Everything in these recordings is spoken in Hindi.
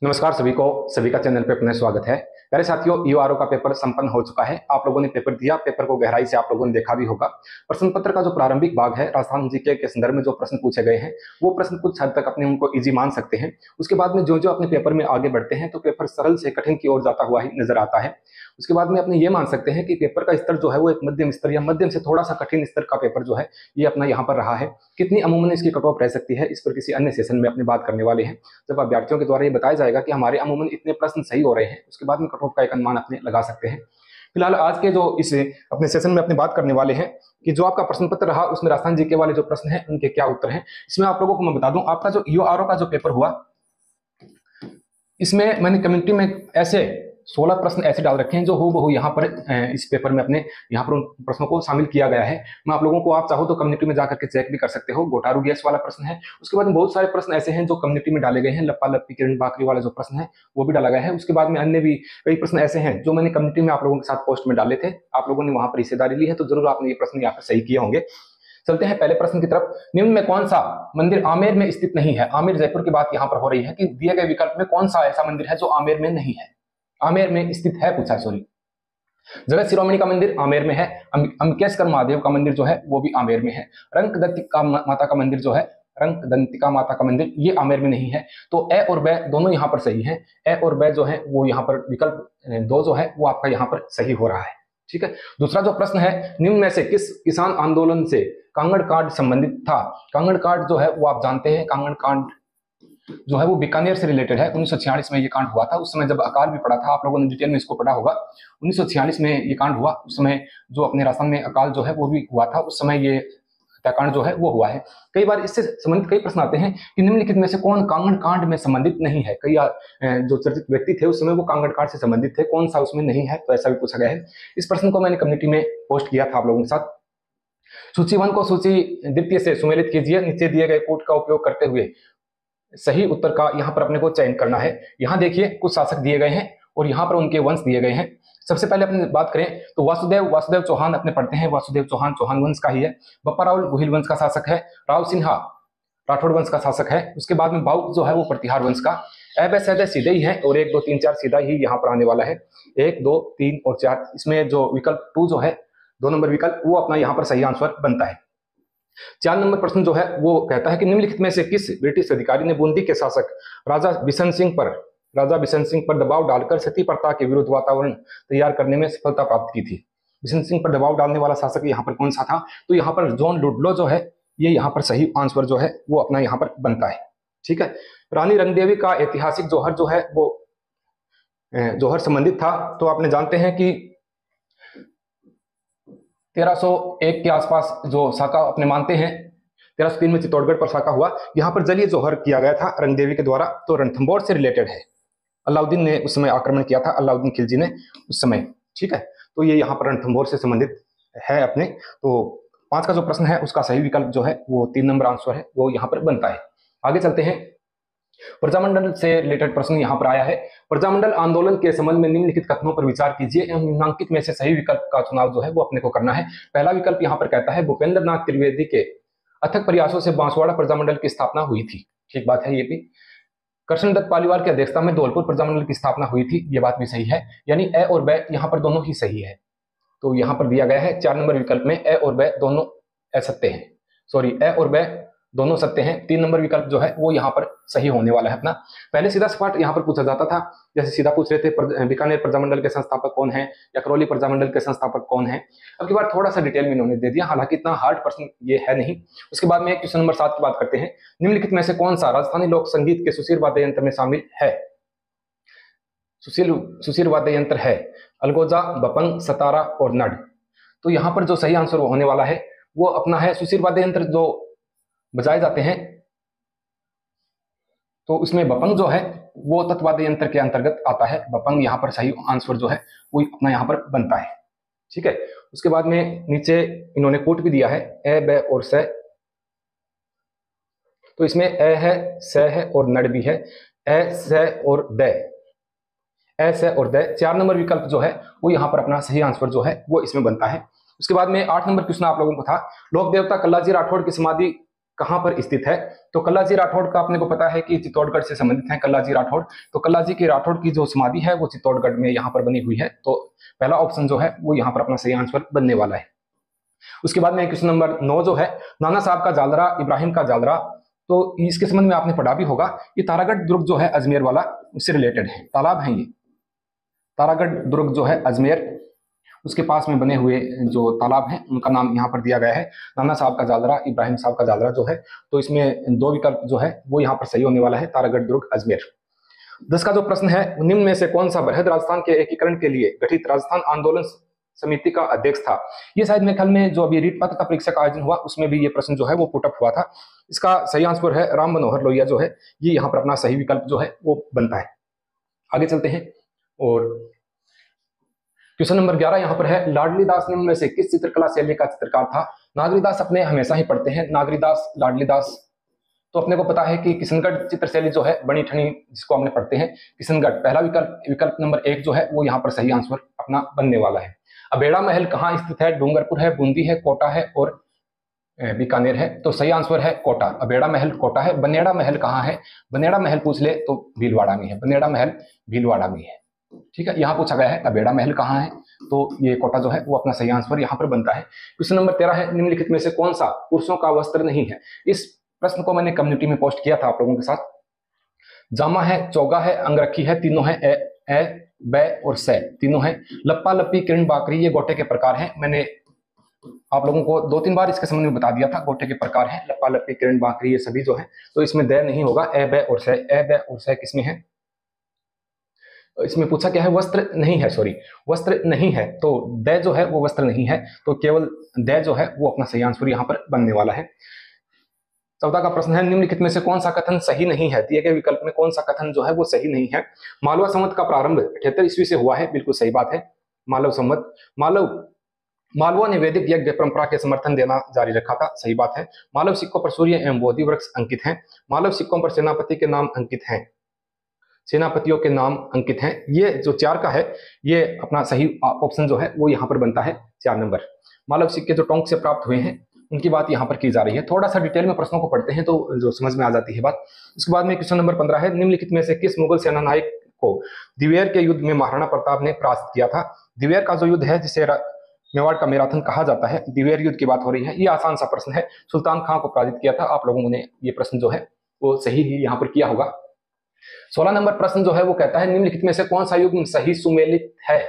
नमस्कार सभी का चैनल पे अपना स्वागत है। प्यारे साथियों, यूआरओ का पेपर संपन्न हो चुका है। आप लोगों ने पेपर दिया, पेपर को गहराई से आप लोगों ने देखा भी होगा। प्रश्न पत्र का जो प्रारंभिक भाग है, राजस्थान जीके के संदर्भ में जो प्रश्न पूछे गए हैं, वो प्रश्न कुछ हद तक अपने उनको इजी मान सकते हैं। उसके बाद में जो जो अपने पेपर में आगे बढ़ते हैं तो पेपर सरल से कठिन की ओर जाता हुआ ही नजर आता है। उसके बाद में अपने ये मान सकते हैं कि पेपर का स्तर जो है वो एक मध्यम स्तर या मध्यम से थोड़ा सा कठिन स्तर का पेपर जो है ये अपना यहाँ पर रहा है। कितनी अमूमन इसकी कट ऑफ रह सकती है, इस पर किसी अन्य सेशन में अपनी बात करने वाले हैं, जब अभ्यर्थियों के द्वारा ये बताया जाएगा कि हमारे अमूमन इतने प्रश्न सही हो रहे हैं। उसके बाद में कट ऑफ का एक अनुमान अपने लगा सकते हैं। फिलहाल आज के जो इस अपने सेशन में अपनी बात करने वाले हैं कि जो आपका प्रश्न पत्र रहा उसमें राजस्थान जीके वाले जो प्रश्न हैं उनके क्या उत्तर हैं। इसमें आप लोगों को मैं बता दूं, आपका जो यूआरओ का जो पेपर हुआ, इसमें मैंने कम्युनिटी में ऐसे 16 प्रश्न ऐसे डाल रखे हैं जो हूबहू यहाँ पर इस पेपर में अपने यहाँ पर उन प्रश्नों को शामिल किया गया है। मैं आप लोगों को, आप चाहो तो कम्युनिटी में जाकर के चेक भी कर सकते हो। गोटारू गैस वाला प्रश्न है। उसके बाद में बहुत सारे प्रश्न ऐसे हैं जो कम्युनिटी में डाले गए हैं। लप्पा लप्पी किरण बाकरी वाला जो प्रश्न है वो भी डाला गया है। उसके बाद में अन्य भी कई प्रश्न ऐसे हैं जो मैंने कम्युनिटी में आप लोगों के साथ पोस्ट में डाले थे। आप लोगों ने वहां पर हिस्सेदारी ली है तो जरूर आपने ये प्रश्न यहाँ पर सही किए होंगे। चलते हैं पहले प्रश्न की तरफ। निम्न में कौन सा मंदिर आमेर में स्थित नहीं है? आमेर जयपुर की बात यहाँ पर हो रही है कि दिए गए विकल्प में कौन सा ऐसा मंदिर है जो आमेर में नहीं है, आमेर में स्थित है, पूछा है। सॉरी, जगत शिरोमणि का मंदिर आमेर में है। अम्बकेश्वर महादेव का मंदिर जो है वो भी आमेर में है। रंकदंतिका माता का मंदिर जो है, रंकदंतिका माता का मंदिर, ये आमेर में नहीं है। तो ए और ब दोनों यहाँ पर सही है। ए और ब जो है वो यहाँ पर विकल्प दो जो है वो आपका यहाँ पर सही हो रहा है। ठीक है। दूसरा जो प्रश्न है, निम्न में से किस किसान आंदोलन से कांगड़ कांड संबंधित था? कांगड़ कांड जो है वो आप जानते हैं, कांगड़ कांड जो है वो बीकानेर से रिलेटेड है। 1946 में ये कांड हुआ था। उस समय जब अकाल भी पड़ा था, आप लोगों ने डिटेल में इसको पढ़ा होगा। 1946 में ये कांड हुआ। उस समय जो अपने राजस्थान में अकाल जो है वो भी हुआ था। उस समय ये हत्याकांड जो है वो हुआ है। कई बार इससे संबंधित कई प्रश्न आते हैं कि निम्नलिखित में से कौन कांगड़ कांड में संबंधित नहीं है? कई जो चर्चित व्यक्ति थे उस समय वो कांगड़ कांड से संबंधित थे, कौन सा उसमें नहीं है? तो ऐसा भी पूछा गया है। इस प्रश्न को मैंने कम्युनिटी में पोस्ट किया था आप लोगों के साथ। सूची 1 को सूची द्वितीय से सुमेलित कीजिए। नीचे दिए गए कोड का उपयोग करते हुए सही उत्तर का यहाँ पर अपने को चयन करना है। यहाँ देखिए कुछ शासक दिए गए हैं और यहाँ पर उनके वंश दिए गए हैं। सबसे पहले अपनी बात करें तो वासुदेव चौहान अपने पढ़ते हैं। वासुदेव चौहान चौहान वंश का ही है। बप्पा राव गुहिल वंश का शासक है। राव सिन्हा राठौड़ वंश का शासक है। उसके बाद में बाउक जो है वो प्रतिहार वंश का। अब सैदे सीधे ही है और 1 2 3 4 सीधा ही यहाँ पर आने वाला है। 1 2 3 और 4, इसमें जो विकल्प 2 जो है 2 नंबर विकल्प वो अपना यहाँ पर सही आंसर बनता है। 4 नंबर प्रश्न जो है वो कहता है कि निम्नलिखित में से किस ब्रिटिश अधिकारी ने बूंदी के शासक राजा बिशन सिंह पर दबाव डालकर सती प्रथा के विरुद्ध वातावरण तैयार करने में सफलता प्राप्त की थी? बिशन सिंह पर दबाव डालने वाला शासक यहाँ पर कौन सा था? तो यहाँ पर जॉन लुडलो जो है ये यहाँ पर सही आंसर जो है वो अपना यहाँ पर बनता है। ठीक है। रानी रंगदेवी का ऐतिहासिक जौहर जो है वो जौहर संबंधित था। तो आपने जानते हैं कि 1301 के आसपास जो साका अपने मानते हैं, 1303 में चित्तौड़गढ़ पर साका हुआ। यहाँ पर जलीय जौहर किया गया था रंगदेवी के द्वारा। तो रणथंभौर से रिलेटेड है। अलाउद्दीन ने उस समय आक्रमण किया था, अलाउद्दीन खिलजी ने उस समय। ठीक है। तो ये यहाँ पर रणथंभौर से संबंधित है अपने। तो 5 का जो प्रश्न है उसका सही विकल्प जो है वो 3 नंबर आंसर है वो यहाँ पर बनता है। आगे चलते हैं। प्रजामंडल से रिलेटेड प्रश्न यहाँ पर आया है। प्रजामंडल आंदोलन के संबंध में निम्नलिखित कथनों पर विचार कीजिए एवं निम्नांकित में से सही विकल्प का चुनाव जो है वो अपने को करना है। पहला विकल्प यहाँ पर कहता है भूपेंद्र नाथ त्रिवेदी के अथक प्रयासों से बांसवाड़ा प्रजामंडल की स्थापना हुई थी। ठीक बात है। ये भी कृष्ण दत्त पालीवाल की अध्यक्षता में धौलपुर प्रजामंडल की स्थापना हुई थी। ये बात भी सही है। यानी ए और ब यहाँ पर दोनों ही सही है। तो यहाँ पर दिया गया है 4 नंबर विकल्प में ए और ब दोनों असत्य हैं। सॉरी, ए और ब दोनों सत्य हैं। 3 नंबर विकल्प जो है वो यहाँ पर सही होने वाला है अपना। पहले सीधा सपाट यहाँ पर पूछा जाता था, जैसे सीधा पूछ रहे थे बीकानेर प्रजामंडल के संस्थापक कौन है या करौली प्रजामंडल के संस्थापक कौन है। अब की बार थोड़ा सा डिटेल में इन्होंने दे दिया, हालांकि इतना हार्ड प्रश्न ये है नहीं। उसके बाद में क्वेश्चन नंबर 7 की बात करते हैं। निम्नलिखित में से कौन सा राजस्थानी लोक संगीत के सुशील वाद्य यंत्र में शामिल है? सुशील वाद्य यंत्र है अलगोजा, बपंग, सतारा और नड। तो यहाँ पर जो सही आंसर होने वाला है वो अपना है सुशील वाद्य यंत्र जो बजाए जाते हैं। तो उसमें बपंग जो है वो तत्वाद्य यंत्र के अंतर्गत आता है। बपंग यहाँ पर सही आंसर जो है वो अपना यहाँ पर बनता है। ठीक है। उसके बाद में नीचे इन्होंने कोट भी दिया है ए ब और स। तो इसमें ए है, स है और नड भी है। ए स और द, ए स और द। 4 नंबर विकल्प जो है वो यहाँ पर अपना सही आंसर जो है वो इसमें बनता है। उसके बाद में 8 नंबर क्वेश्चन आप लोगों को था, लोक देवता कल्लाजी राठौड़ की समाधि कहां पर स्थित है? तो कल्लाजी राठौड़ का अपने को पता है कि चित्तौड़गढ़ से संबंधित है कल्लाजी राठौड़। तो कल्लाजी की राठौड़ की जो समाधि है वो चित्तौड़गढ़ में यहाँ पर बनी हुई है। तो पहला ऑप्शन जो है वो यहाँ पर अपना सही आंसर बनने वाला है। उसके बाद में क्वेश्चन नंबर 9 जो है, नाना साहब का जालरा, इब्राहिम का जालरा, तो इसके संबंध में आपने पढ़ा भी होगा। ये तारागढ़ दुर्ग जो है अजमेर वाला, उससे रिलेटेड है, तालाब है ये। तारागढ़ दुर्ग जो है अजमेर, उसके पास में बने हुए जो तालाब हैं उनका नाम यहाँ पर दिया गया है। नाना साहब का जालरा, इब्राहिम साहब का जालरा जो है, तो इसमें 2 विकल्प जो है वो यहाँ पर सही होने वाला है, तारागढ़ दुर्ग अजमेर। 10 का जो प्रश्न है, निम्न में से कौन सा बृहद राजस्थान के एकीकरण के लिए गठित राजस्थान आंदोलन समिति का अध्यक्ष था? ये शायद मेरे ख्याल में जो अभी रीट पात्रता परीक्षा का आयोजन हुआ उसमें भी ये प्रश्न जो है वो पुटअप हुआ था। इसका सही आंसर है राम मनोहर लोहिया जो है, ये यहाँ पर अपना सही विकल्प जो है वो बनता है। आगे चलते हैं और क्वेश्चन नंबर 11 यहाँ पर है, लाडली दास निम्न में से किस चित्रकला शैली का चित्रकार था? नागरीदास अपने हमेशा ही पढ़ते हैं, नागरीदास, लाडली दास। तो अपने को पता है कि किशनगढ़ चित्र शैली जो है, बनी ठनी जिसको हमने पढ़ते हैं, किशनगढ़ पहला विकल्प नंबर 1 जो है वो यहाँ पर सही आंसर अपना बनने वाला है। अबेड़ा महल कहाँ स्थित है? डूंगरपुर है, बूंदी है, कोटा है और बीकानेर है। तो सही आंसर है कोटा। अबेड़ा महल कोटा है। बनेड़ा महल कहाँ है? बनेड़ा महल पूछ ले तो भीलवाड़ा में है, बनेड़ा महल भीलवाड़ा में है। ठीक है, यहाँ पूछा गया है अबेड़ा महल कहाँ है, तो ये कोटा जो है वो अपना सही आंसर यहाँ पर बनता है। क्वेश्चन नंबर 13 है, निम्नलिखित में से कौन सा पुरुषों का वस्त्र नहीं है? इस प्रश्न को मैंने कम्युनिटी में पोस्ट किया था आप लोगों के साथ। जामा है, चौगा है, अंगरखी है, तीनों है, ए, बै और से, तीनों है। लप्पा लप्पी, किरण बाकरी, ये गोटे के प्रकार हैं। मैंने आप लोगों को 2-3 बार इसके संबंध में बता दिया था, गोटे के प्रकार हैं, लप्पा लप्पी, किरण बाकरी, ये सभी जो है। तो इसमें दे नहीं होगा, ए, बै और से। ए, बै और से किसमें है? इसमें पूछा क्या है? वस्त्र नहीं है, सॉरी, वस्त्र नहीं है। तो दे जो है वो वस्त्र नहीं है, तो केवल दे जो है वो अपना सही आंसर यहाँ पर बनने वाला है। 14 का प्रश्न है, निम्नलिखित में से कौन सा कथन सही नहीं है? दिए गए विकल्प में कौन सा कथन जो है वो सही नहीं है? मालवा संवत का प्रारंभ 78 ईस्वी से हुआ है, बिल्कुल सही बात है। मालव संवत, मालवों ने वैदिक यज्ञ परंपरा के समर्थन देना जारी रखा था, सही बात है। मालव सिक्कों पर सूर्य एवं बोधि वृक्ष अंकित हैं। मालव सिक्कों पर सेनापति के नाम अंकित हैं, सेनापतियों के नाम अंकित हैं। ये जो 4 का है ये अपना सही ऑप्शन जो है वो यहाँ पर बनता है 4 नंबर। मालव सिक्के जो टोंक से प्राप्त हुए हैं उनकी बात यहाँ पर की जा रही है। थोड़ा सा डिटेल में प्रश्नों को पढ़ते हैं तो जो समझ में आ जाती है बात। उसके बाद में क्वेश्चन नंबर 15 है, निम्नलिखित में से किस मुगल सेना नायक को दिवेर के युद्ध में महाराणा प्रताप ने परास्त किया था? दिवेर का जो युद्ध है जिसे मेवाड़ का मैराथन कहा जाता है, दिवेर युद्ध की बात हो रही है। ये आसान सा प्रश्न है, सुल्तान खां को पराजित किया था। आप लोगों ने ये प्रश्न जो है वो सही ही यहाँ पर किया होगा। 16 नंबर प्रश्न जो है वो कहता है, निम्नलिखित में से कौन सा युग्म सही सुमेलित है?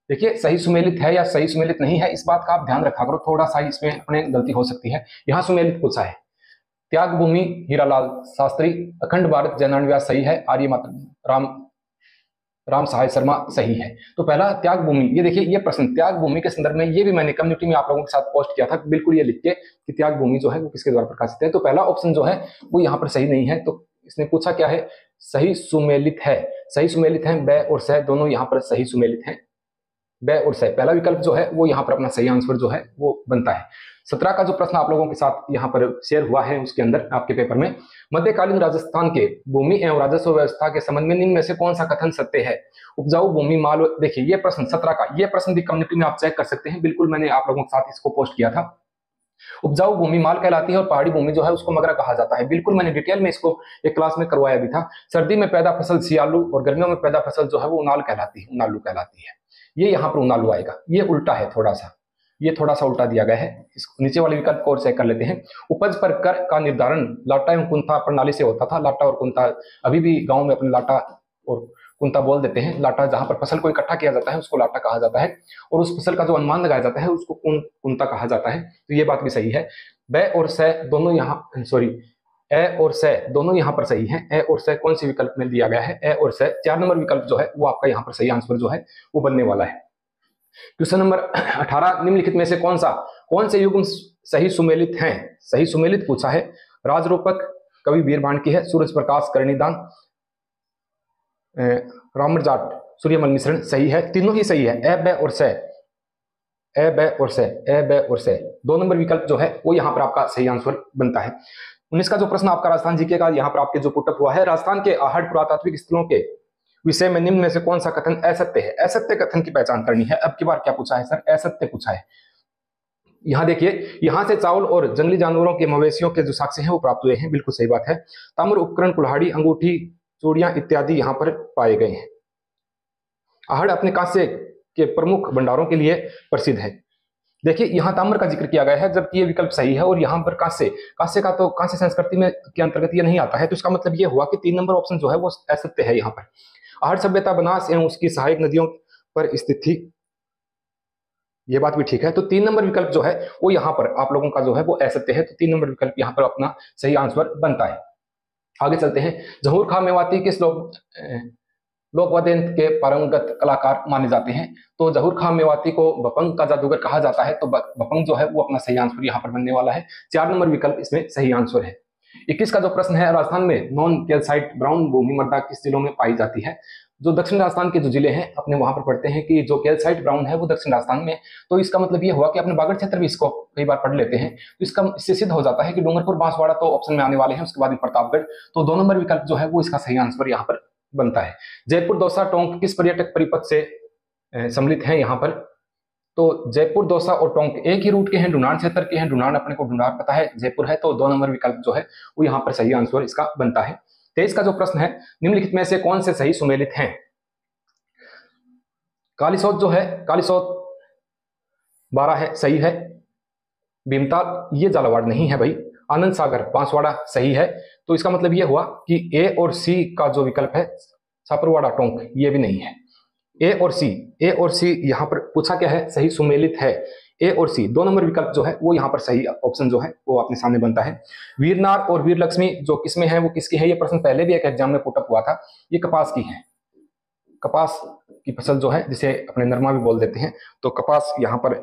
देखिए, सही सुमेलित है या सही सुमेलित नहीं है, इस बात का आप ध्यान रखा करो, थोड़ा सा इसमें अपने गलती हो सकती है। यहाँ सुमेलित पूछा है। त्याग भूमि हीरालाल शास्त्री, अखंड भारत जयनारायण व्यास सही है, आर्य मात्र राम सहाय शर्मा सही है। तो पहला त्याग भूमि, ये देखिए ये प्रश्न त्याग भूमि के संदर्भ में ये भी मैंने कम्युनिटी में आप लोगों के साथ पोस्ट किया था, बिल्कुल ये लिख के कि त्याग भूमि जो है वो किसके द्वारा प्रकाशित है। तो पहला ऑप्शन जो है वो यहाँ पर सही नहीं है। तो इसने पूछा क्या है? सही सुमेलित है। सही सुमेलित है, बै और सह दोनों यहाँ पर सही सुमेलित हैं, बै और सह। पहला विकल्प जो है वो यहाँ पर अपना सही आंसर जो है वो बनता है। 17 का जो प्रश्न आप लोगों के साथ यहाँ पर शेयर हुआ है उसके अंदर आपके पेपर में, मध्यकालीन राजस्थान के भूमि एवं राजस्व व्यवस्था के संबंध में निम्न में से कौन सा कथन सत्य है? उपजाऊ भूमि माल, देखिए ये प्रश्न 17 का, ये प्रश्न भी कम्युनिटी में आप चेक कर सकते हैं, बिल्कुल मैंने आप लोगों के साथ इसको पोस्ट किया था। उपजाऊ भूमि माल कहलाती है और पहाड़ी भूमि जो है उसको मगरा कहा जाता है। बिल्कुल मैंने डिटेल में इसको एक क्लास में करवाया भी था। सर्दी में पैदा फसल सियालू और गर्मियों में पैदा फसल जो है वो उनाल कहलाती है, उनालू कहलाती है। ये यहाँ पर उनालू आएगा, ये उल्टा है, थोड़ा सा ये थोड़ा सा उल्टा दिया गया है। इसको नीचे वाले विकल्प को और चेक कर लेते हैं। उपज पर कर का निर्धारण लाटा एवं कुंता प्रणाली से होता था। लाटा और कुंता अभी भी गांव में अपने लाटा और कुंता बोल देते हैं। लाटा जहां पर फसल को इकट्ठा किया जाता है उसको लाटा कहा जाता है, और उस फसल का जो अनुमान लगाया जाता है उसको कुंता कहा जाता है। तो ये बात भी सही है। बै और से दोनों यहाँ, सॉरी ए और से दोनों यहाँ पर सही हैं। ए और से कौन सी विकल्प में दिया गया है? ए और से 4 नंबर विकल्प जो है वो आपका यहाँ पर सही आंसर जो है वो बनने वाला है। क्वेश्चन नंबर 18, निम्नलिखित में से कौन से युग्म सही सुमेलित हैं? सही सुमेलित पूछा है। राजरूपक कवि वीरभांड की है, सूरज प्रकाश करणीदान, रामर जाट सूर्यमल मिश्रण सही है, तीनों ही सही है। ए बै और से, ए बै और से, ए बै और से 2 नंबर विकल्प जो है वो यहाँ पर आपका सही आंसर बनता है। 19 का जो प्रश्न आपका राजस्थान जीके का यहाँ पर आपके जो पुटअप हुआ है, राजस्थान के आहट पुरातात्विक स्थलों के विषय में निम्न में से कौन सा कथन असत्य है? असत्य कथन की पहचान करनी है। अब की बार क्या पूछा है सर? असत्य पूछा है। यहाँ देखिए, यहाँ से चावल और जंगली जानवरों के मवेशियों के जो साक्ष्य हैं वो प्राप्त हुए हैं, बिल्कुल सही बात है। ताम्र उपकरण, कुल्हाड़ी, अंगूठी, चूड़ियां इत्यादि यहाँ पर पाए गए हैं। आहड़ अपने कांसे के प्रमुख भंडारों के लिए प्रसिद्ध है। देखिए, यहाँ ताम्र का जिक्र किया गया है, जबकि ये विकल्प सही है, और यहाँ पर कांसे, कांसे का तो कांसे संस्कृति में के अंतर्गत ये नहीं आता है, तो इसका मतलब ये हुआ कि 3 नंबर ऑप्शन जो है वो असत्य है यहाँ पर। आहड़ सभ्यता बनास एवं उसकी सहायक नदियों पर स्थित थी, ये बात भी ठीक है। तो 3 नंबर विकल्प जो है वो यहाँ पर आप लोगों का जो है वो असत्य है, तो 3 नंबर विकल्प यहाँ पर अपना सही आंसर बनता है। आगे चलते हैं। जहूर खां मेवाती किस लोकवाद्यंत्र के पारंगत कलाकार माने जाते हैं? तो जहूर खां मेवाती को बपंग का जादूगर कहा जाता है, तो बपंग जो है वो अपना सही आंसर यहाँ पर बनने वाला है। 4 नंबर विकल्प इसमें सही आंसर है। 21 का जो प्रश्न है, राजस्थान में नॉन कैल्साइट ब्राउन भूमि मृदा किस जिलों में पाई जाती है? जो दक्षिण राजस्थान के जो जिले हैं अपने वहां पर पढ़ते हैं कि जो कैल्साइट ब्राउन है वो दक्षिण राजस्थान में, तो इसका मतलब ये हुआ कि अपने बागड़ क्षेत्र भी इसको कई बार पढ़ लेते हैं, तो इससे सिद्ध हो जाता है कि डूंगरपुर, बांसवाड़ा तो ऑप्शन में आने वाले हैं, उसके बाद प्रतापगढ़, तो 2 नंबर विकल्प जो है वो इसका सही आंसर यहाँ पर बनता है। जयपुर, दौसा, टोंक किस पर्यटक परिपथ से सम्मिलित है यहाँ पर? तो जयपुर, दौसा और टोंक एक ही रूट के हैं, ढूंढान क्षेत्र के हैं। ढूंढान अपने को ढूंढान पता है, जयपुर है, तो 2 नंबर विकल्प जो है वो यहाँ पर सही आंसर इसका बनता है। 23 का जो प्रश्न है, निम्नलिखित में से कौन से सही सुमेलित हैं? कालीसोत जो है, कालीसोत 12 है, सही है। भीमताल ये झालावाड़ नहीं है भाई। आनंद सागर बांसवाड़ा सही है, तो इसका मतलब ये हुआ कि ए और सी का जो विकल्प है छापरवाड़ा, टोंक, ये भी नहीं है। ए और सी यहाँ पर पूछा क्या है? सही सुमेलित है। ए और सी 2 नंबर विकल्प जो है वो यहाँ पर सही ऑप्शन जो है वो अपने सामने बनता है। वीरनार और वीरलक्ष्मी जो किसमें है वो किसकी है? ये प्रश्न पहले भी एक एग्जाम में पुटअप हुआ था। ये कपास की है, कपास की फसल जो है जिसे अपने नरमा भी बोल देते हैं, तो कपास यहाँ पर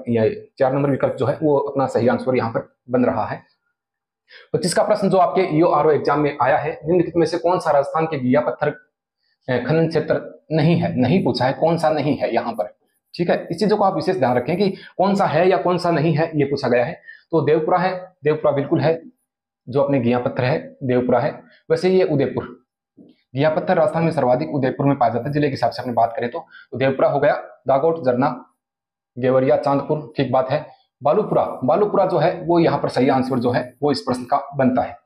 4 नंबर विकल्प जो है वो अपना सही आंसर यहाँ पर बन रहा है। 25 का प्रश्न जो आपके ईओआरओ एग्जाम में आया है, निम्नलिखित में से कौन सा राजस्थान के घिया पत्थर खनन क्षेत्र नहीं है? नहीं पूछा है, कौन सा नहीं है यहाँ पर, ठीक है। इस चीजों को आप विशेष ध्यान रखें कि कौन सा है या कौन सा नहीं है, ये पूछा गया है। तो देवपुरा है, देवपुरा बिल्कुल है, जो अपने घिया पत्थर है देवपुरा है। वैसे ये उदयपुर, घिया पत्थर राजस्थान में सर्वाधिक उदयपुर में पाया जाता है, जिले के हिसाब से अपनी बात करें तो देवपुरा हो गया। दागोट, जरना, गेवरिया, चांदपुर, ठीक बात है। बालूपुरा, बालूपुरा जो है वो यहाँ पर सही आंसर जो है वो इस प्रश्न का बनता है।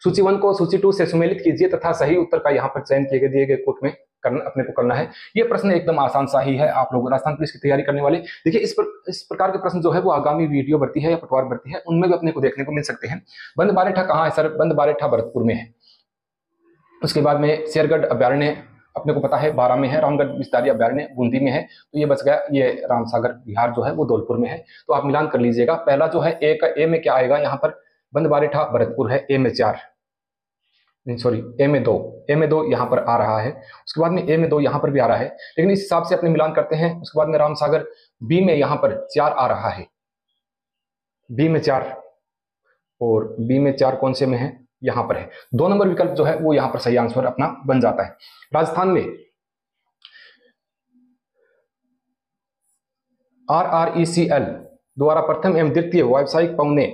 सूची 1 को सूची 2 से सुमेलित कीजिए तथा सही उत्तर का यहाँ पर चयन किए गए दिए गए कोट में अपने को करना है। ये प्रश्न एकदम आसान सा ही है। आप लोग राजस्थान पुलिस की तैयारी करने वाले देखिए, इस प्रकार के प्रश्न जो है वो आगामी वीडियो भर्ती है या पटवार भर्ती है उनमें भी अपने को देखने को मिल सकते हैं। बंद बारेठा कहाँ है सर? बंद बारेठा भरतपुर में है। उसके बाद में शेरगढ़ अभ्यारण्य अपने को पता है 12 में है। रामगढ़ विस्तारी अभ्यारण्य बूंदी में है, तो ये बच गया। ये रामसागर बिहार जो है वो धौलपुर में है, तो आप मिलान कर लीजिएगा। पहला जो है ए में क्या आएगा यहाँ पर? बंद बारेठा भरतपुर है, ए में 4, सॉरी ए में 2 यहाँ पर आ रहा है। उसके बाद में ए में 2 यहाँ पर भी आ रहा है, लेकिन इस हिसाब से अपने मिलान करते हैं। उसके बाद में रामसागर बी में यहाँ पर 4 आ रहा है, बी में 4, और बी में 4 कौन से में है? यहाँ पर है। 2 नंबर विकल्प जो है वो यहाँ पर सही आंसर अपना बन जाता है। राजस्थान में RRECL द्वारा प्रथम एवं द्वितीय व्यावसायिक पौने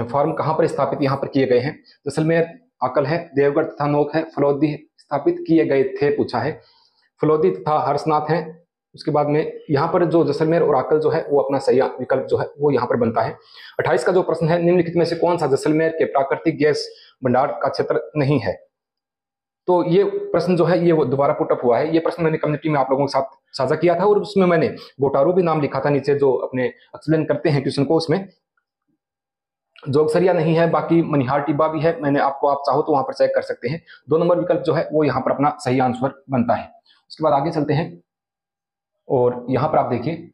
फार्म कहां पर स्थापित यहाँ पर किए गए हैं? जैसलमेर, अकल है, देवगढ़ तथा नोक है, फलोदी स्थापित किए गए थे पूछा है। फलोदी तथा हर्षनाथ है। उसके बाद में यहाँ पर जो जैसलमेर और अकल जो है वो अपना सही विकल्प जो है वो यहाँ पर बनता है। 28 का जो प्रश्न है, निम्नलिखित में से कौन सा जैसलमेर के प्राकृतिक गैस भंडार का क्षेत्र नहीं है? तो ये प्रश्न जो है ये दोबारा पुटअप हुआ है। ये प्रश्न मैंने कम्युनिटी में आप लोगों के साथ साझा किया था, और उसमें मैंने गोटारू भी नाम लिखा था नीचे, जो अपने एक्सप्लेन करते हैं क्वेश्चन को। उसमें जोगसरिया नहीं है, बाकी मनिहार टिब्बा भी है। मैंने आपको, आप चाहो तो वहां पर चेक कर सकते हैं। 2 नंबर विकल्प जो है वो यहाँ पर अपना सही आंसर बनता है। उसके बाद आगे चलते हैं, और यहाँ पर आप देखिए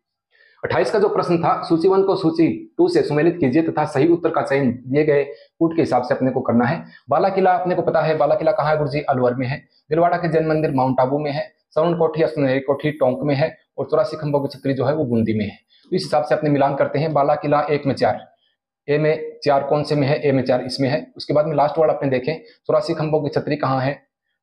28 का जो प्रश्न था, सूची 1 को सूची 2 से सुमेलित कीजिए तथा सही उत्तर का चयन दिए गए कूट के हिसाब से अपने को करना है। बाला किला अपने को पता है, बाला किला कहाँ है गुरुजी? अलवर में है। दिलवाड़ा के जैन मंदिर माउंट आबू में है। सवर्ण कोठी, सुनहरी कोठी टोंक में है, और 84 खंभों की छतरी जो है वो बूंदी में है। तो इस हिसाब से अपने मिलान करते हैं। बाला किला 1 में 4, ए में 4 कौन से में है? ए में 4 इसमें है। उसके बाद में लास्ट वर्ड अपने देखें, 84 खंभों की छतरी कहाँ है?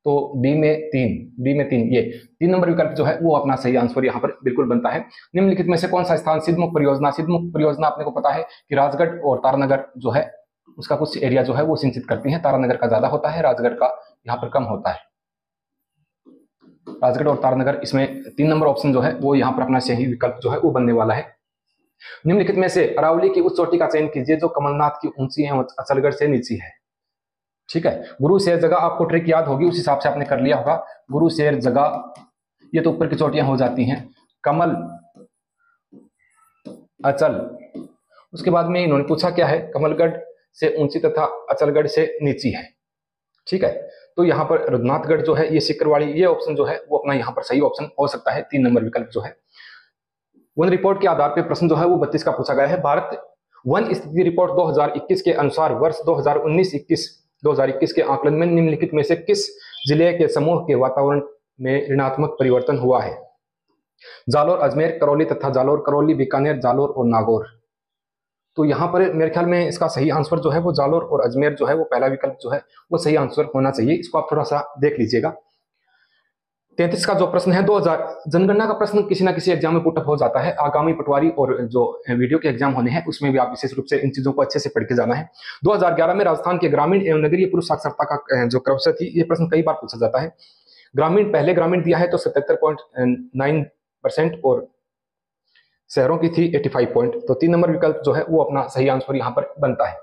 तो बी में 3, ये 3 नंबर विकल्प जो है वो अपना सही आंसर यहाँ पर बिल्कुल बनता है। निम्नलिखित में से कौन सा स्थान सिद्धमुख परियोजना? सिद्धमुख परियोजना अपने को पता है कि राजगढ़ और तारानगर जो है उसका कुछ एरिया जो है वो सिंचित करती है। तारानगर का ज्यादा होता है, राजगढ़ का यहाँ पर कम होता है। राजगढ़ और तारानगर, इसमें 3 नंबर ऑप्शन जो है वो यहाँ पर अपना सही विकल्प जो है वो बनने वाला है। निम्नलिखित में से अरावली की उस चोटी का चयन कीजिए जो कमलनाथ की ऊंची है अचलगढ़ से नीची है। ठीक है, गुरु शेर जगह आपको ट्रिक याद होगी, उस हिसाब से आपने कर लिया होगा। गुरु शेर जगह, ये तो ऊपर की चोटियां हो जाती हैं। कमल, अचल, उसके बाद में इन्होंने पूछा क्या है, कमलगढ़ से ऊंची तथा अचलगढ़ से नीची है। ठीक है, तो यहाँ पर रुद्रनाथगढ़ जो है, ये सिकरवाड़ी, ये ऑप्शन जो है वो अपना यहाँ पर सही ऑप्शन हो सकता है, 3 नंबर विकल्प जो है। वन रिपोर्ट के आधार पर प्रश्न जो है वो 32 का पूछा गया है। भारत वन स्थिति रिपोर्ट 2021 के अनुसार वर्ष 2019-21 के आकलन में निम्नलिखित में से किस जिले के समूह के वातावरण में ऋणात्मक परिवर्तन हुआ है? जालोर, अजमेर, करौली तथा जालोर, करौली, बीकानेर, जालोर और नागौर। तो यहाँ पर मेरे ख्याल में इसका सही आंसर जो है वो जालोर और अजमेर जो है वो पहला विकल्प जो है वो सही आंसर होना चाहिए। इसको आप थोड़ा सा देख लीजिएगा। 33 का जो प्रश्न है, 2000 जनगणना का प्रश्न किसी ना किसी एग्जाम में पुटअप हो जाता है। आगामी पटवारी और जो वीडियो के एग्जाम होने हैं उसमें भी आप विशेष रूप से इन चीजों को अच्छे से पढ़ के जाना है। 2011 में राजस्थान के ग्रामीण एवं नगरीय पुरुष साक्षरता का जो क्रमशः थी, ये प्रश्न कई बार पूछा जाता है। ग्रामीण, पहले ग्रामीण दिया है तो 77.9% और शहरों की थी 85 पॉइंट। तो 3 नंबर विकल्प जो है वो अपना सही आंसर यहाँ पर बनता है।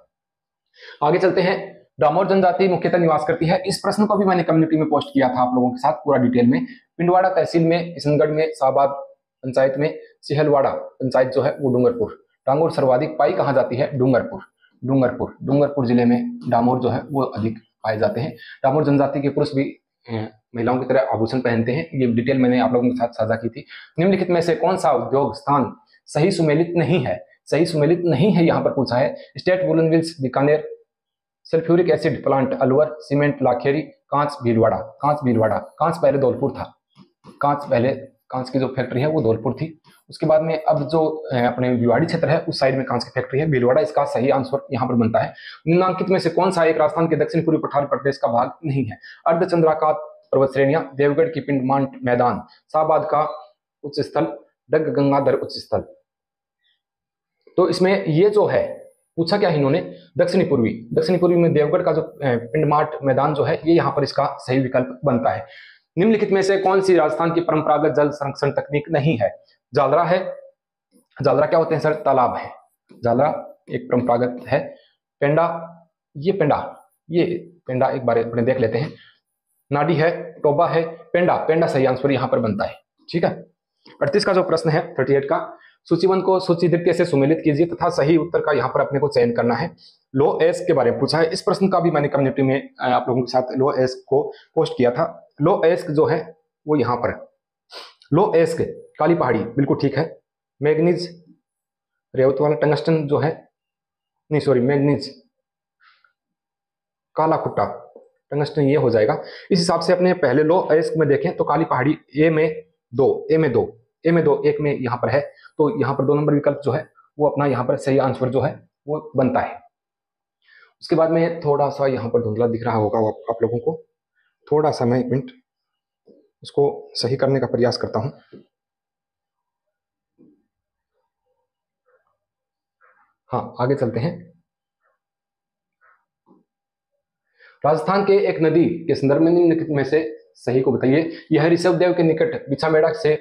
आगे चलते हैं। डामोर जनजाति मुख्यतः निवास करती है। इस प्रश्न को भी मैंने कम्युनिटी में पोस्ट किया था आप लोगों के साथ पूरा डिटेल में। पिंडवाड़ा तहसील में, किशनगढ़ में, शाहबाद पंचायत में, सिहलवाड़ा पंचायत जो है वो डूंगरपुर। डांगोर सर्वाधिक पाई कहाँ जाती है? डूंगरपुर जिले में डामोर जो है वो अधिक पाए जाते हैं। डामोर जनजाति के पुरुष भी महिलाओं की तरह आभूषण पहनते हैं। ये डिटेल मैंने आप लोगों के साथ साझा की थी। निम्नलिखित में से कौन सा उद्योग स्थान सही सुमेलित नहीं है? सही सुमेलित नहीं है यहाँ पर पूछा है। State woollen mills Bikaner, sulphuric acid plant Alwar, cement Lakheri, कांच भीलवाड़ा। कांच पहले धौलपुर था। कांच की जो फैक्ट्री है वो धौलपुर थी। उसके बाद में अब जो अपने भिवाड़ी क्षेत्र है उस साइड में कांच की फैक्ट्री है, भीलवाड़ा इसका सही आंसर यहाँ पर बनता है। निम्नलिखित में से कौन सा एक राजस्थान के दक्षिण पूर्वी पठार प्रदेश का भाग नहीं है? अर्धचंद्राकार पर्वत श्रेणियां, देवगढ़ की पिंडमांट मैदान, शाहबाद का उच्च स्थल, डग गंगाधर उच्च स्थल। तो इसमें ये जो है पूछा क्या है इन्होंने, दक्षिणी पूर्वी में देवगढ़ का जो पिंडमाट मैदान जो है ये यहाँ पर इसका सही विकल्प बनता है। निम्नलिखित में से कौन सी राजस्थान की परंपरागत जल संरक्षण तकनीक नहीं है? जालरा है। जालरा क्या होते हैं सर? तालाब है। जालरा एक परंपरागत है। पेंडा एक बार अपने देख लेते हैं। नाडी है, टोबा है, पेंडा सही आंसर यहाँ पर बनता है। ठीक है, 38 का जो प्रश्न है 38 का, सूचीबद्ध को सूची द्वितीय से सुमेलित कीजिए तथा सही उत्तर का यहाँ पर अपने को चयन करना है। लो एस के बारे में पूछा है। इस प्रश्न का भी मैंने कम्युनिटी में आप लोगों के साथ लो एस को पोस्ट किया था। लो एस जो है वो यहाँ पर लो एस काली पहाड़ी बिल्कुल ठीक है। मैग्नीज रेवत वाला, टंगस्टन जो है मैग्नीज काला खुट्टा, टंगस्टन ये हो जाएगा। इस हिसाब से अपने पहले लो एस में देखें तो काली पहाड़ी ए में दो एक में यहाँ पर है, तो यहाँ पर 2 नंबर विकल्प जो है वो अपना यहाँ पर सही आंसर जो है वो बनता है। उसके बाद में थोड़ा सा यहाँ पर धुंधला दिख रहा होगा आप लोगों को, थोड़ा सा मैं 1 मिनट इसको सही करने का प्रयास करता हूँ। हाँ, आगे चलते हैं। राजस्थान के एक नदी के संदर्भ में निम्नलिखित में से सही को बताइए। यह ऋषभदेव के निकट बिछामेड़ा से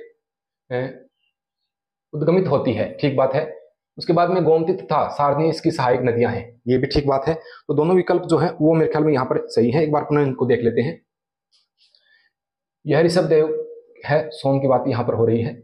उद्गमित होती है, ठीक बात है। उसके बाद में गोमती तथा सारनी इसकी सहायक नदियां हैं, ये भी ठीक बात है। तो दोनों विकल्प जो है वो मेरे ख्याल में यहाँ पर सही है। एक बार पुनः इनको देख लेते हैं। यह ऋषभदेव है, सोम की बात यहाँ पर हो रही है।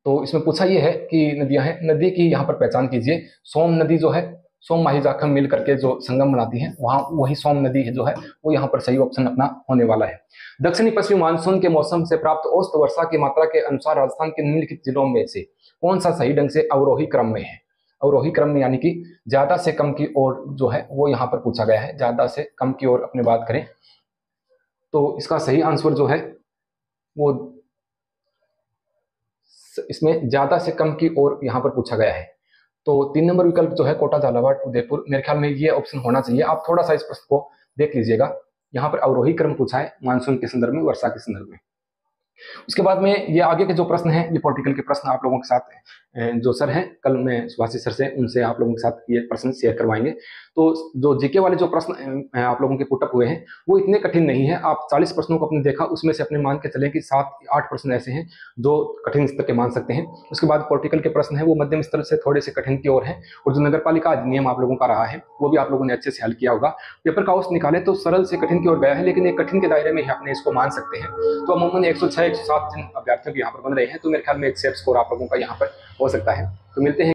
तो इसमें पूछा यह है कि नदियां हैं, नदी की यहाँ पर पहचान कीजिए। सोम नदी जो है, सोम माही जाखम मिल करके जो संगम बनाती है वहां वही सोम नदी है जो है वो यहाँ पर सही ऑप्शन अपना होने वाला है। दक्षिणी पश्चिमी मानसून के मौसम से प्राप्त औसत वर्षा की मात्रा के अनुसार राजस्थान के निम्नलिखित जिलों में से कौन सा सही ढंग से अवरोही क्रम में है? अवरोही क्रम में यानी कि ज्यादा से कम की ओर जो है वो यहाँ पर पूछा गया है। ज्यादा से कम की ओर अपने बात करें तो इसका सही आंसर जो है वो इसमें ज्यादा से कम की ओर यहाँ पर पूछा गया है। तो 3 नंबर विकल्प जो है कोटा, झालावाड़, उदयपुर, मेरे ख्याल में ये ऑप्शन होना चाहिए। आप थोड़ा सा इस प्रश्न को देख लीजिएगा। यहाँ पर अवरोही क्रम पूछा है मानसून के संदर्भ में, वर्षा के संदर्भ में। उसके बाद में ये आगे के जो प्रश्न हैं ये पॉलिटिकल के प्रश्न आप लोगों के साथ जो सर हैं, कल मैं सुभाषित सर से उनसे आप लोगों के साथ ये प्रश्न शेयर करवाएंगे। तो जो जीके वाले जो प्रश्न आप लोगों के पुटअप हुए हैं वो इतने कठिन नहीं है। आप 40 प्रश्नों को अपने देखा, उसमें से अपने मान के चलें कि 7-8 प्रश्न ऐसे हैं जो कठिन स्तर के मान सकते हैं। उसके बाद पॉलिटिकल के प्रश्न है वो मध्यम स्तर से थोड़े से कठिन की ओर है, और जो नगर पालिका अधिनियम आप लोगों का रहा है वो भी आप लोगों ने अच्छे से हल किया होगा। पेपर का औसत निकाले तो सरल से कठिन की ओर गया है, लेकिन एक कठिन के दायरे में ही अपने इसको मान सकते हैं। तो अमूमन 106-107 जिन अभ्यर्थियों के यहाँ पर बन रहे हैं, तो मेरे ख्याल में एक सेफ स्कोर आप लोगों का यहाँ पर हो सकता है। तो मिलते हैं।